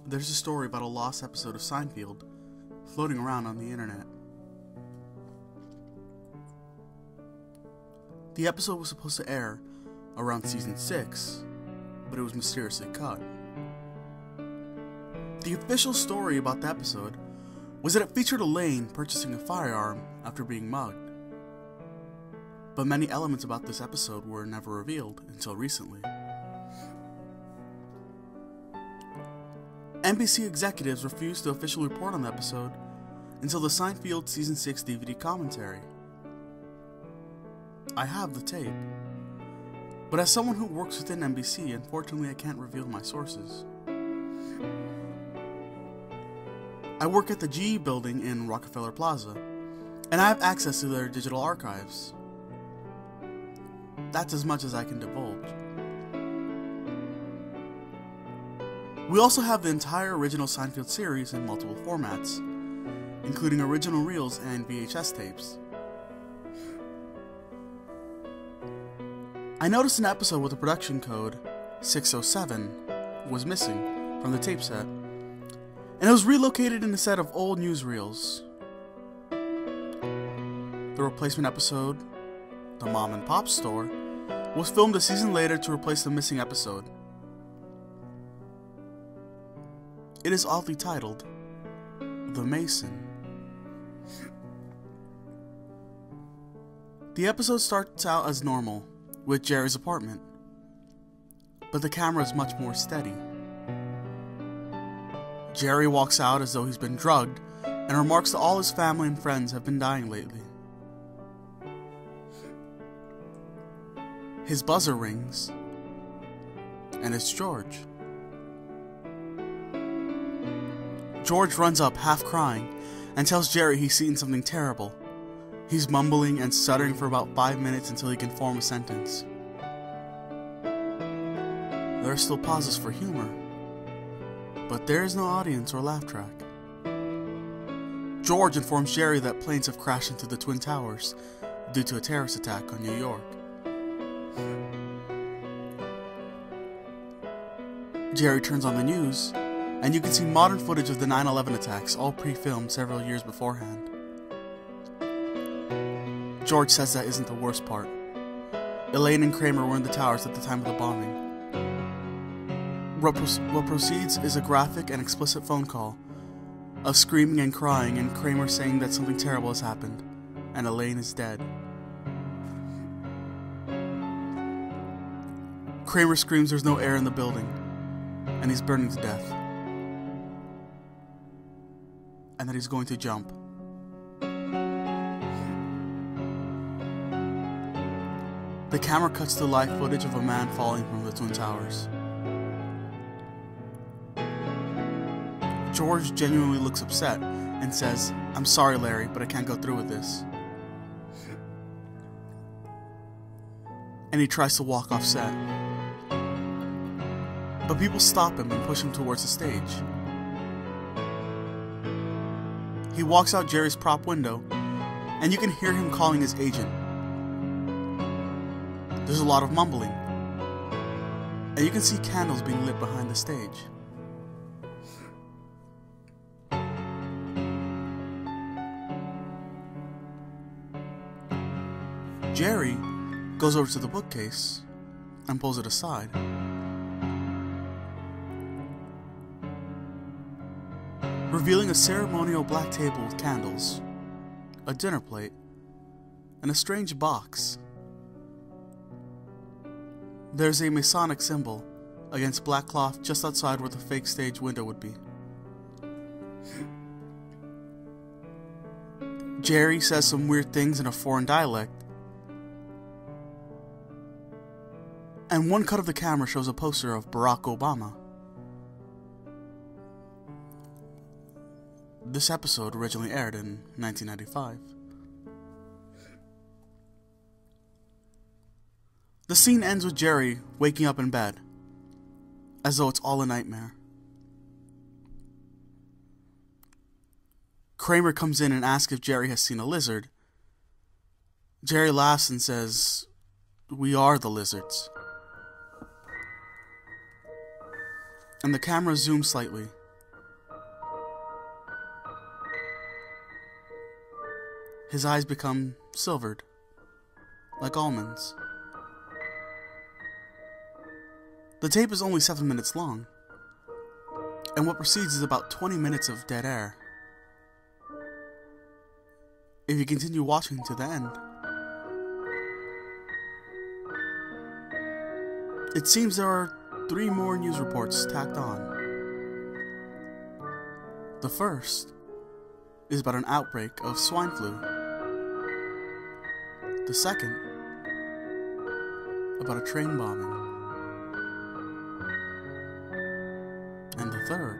There's a story about a lost episode of Seinfeld floating around on the internet. The episode was supposed to air around season 6, but it was mysteriously cut. The official story about the episode was that it featured Elaine purchasing a firearm after being mugged. But many elements about this episode were never revealed until recently. NBC executives refused to officially report on the episode until the Seinfeld Season 6 DVD commentary. I have the tape, but as someone who works within NBC, unfortunately I can't reveal my sources. I work at the GE building in Rockefeller Plaza, and I have access to their digital archives. That's as much as I can divulge. We also have the entire original Seinfeld series in multiple formats, including original reels and VHS tapes. I noticed an episode with the production code 607 was missing from the tape set, and it was relocated in a set of old newsreels. The replacement episode, The Mom and Pop Store, was filmed a season later to replace the missing episode. It is oddly titled, The Mason. The episode starts out as normal, with Jerry's apartment, but the camera is much more steady. Jerry walks out as though he's been drugged and remarks that all his family and friends have been dying lately. His buzzer rings, and it's George. George runs up, half crying, and tells Jerry he's seen something terrible. He's mumbling and stuttering for about 5 minutes until he can form a sentence. There are still pauses for humor, but there is no audience or laugh track. George informs Jerry that planes have crashed into the Twin Towers due to a terrorist attack on New York. Jerry turns on the news, and you can see modern footage of the 9/11 attacks, all pre-filmed several years beforehand. George says that isn't the worst part. Elaine and Kramer were in the towers at the time of the bombing. What proceeds is a graphic and explicit phone call of screaming and crying, and Kramer saying that something terrible has happened, and Elaine is dead. Kramer screams there's no air in the building, and he's burning to death, and that he's going to jump. The camera cuts to live footage of a man falling from the Twin Towers. George genuinely looks upset and says, "I'm sorry, Larry, but I can't go through with this." And he tries to walk off set, but people stop him and push him towards the stage. He walks out Jerry's prop window, and you can hear him calling his agent. There's a lot of mumbling, and you can see candles being lit behind the stage. Jerry goes over to the bookcase and pulls it aside. Revealing a ceremonial black table with candles, a dinner plate, and a strange box. There's a Masonic symbol against black cloth just outside where the fake stage window would be. Jerry says some weird things in a foreign dialect, and one cut of the camera shows a poster of Barack Obama. This episode originally aired in 1995. The scene ends with Jerry waking up in bed, as though it's all a nightmare. Kramer comes in and asks if Jerry has seen a lizard. Jerry laughs and says, "We are the lizards." And the camera zooms slightly His eyes become silvered, like almonds. The tape is only 7 minutes long, and what proceeds is about 20 minutes of dead air. If you continue watching to the end, it seems there are 3 more news reports tacked on. The first is about an outbreak of swine flu. The second, about a train bombing. And the third,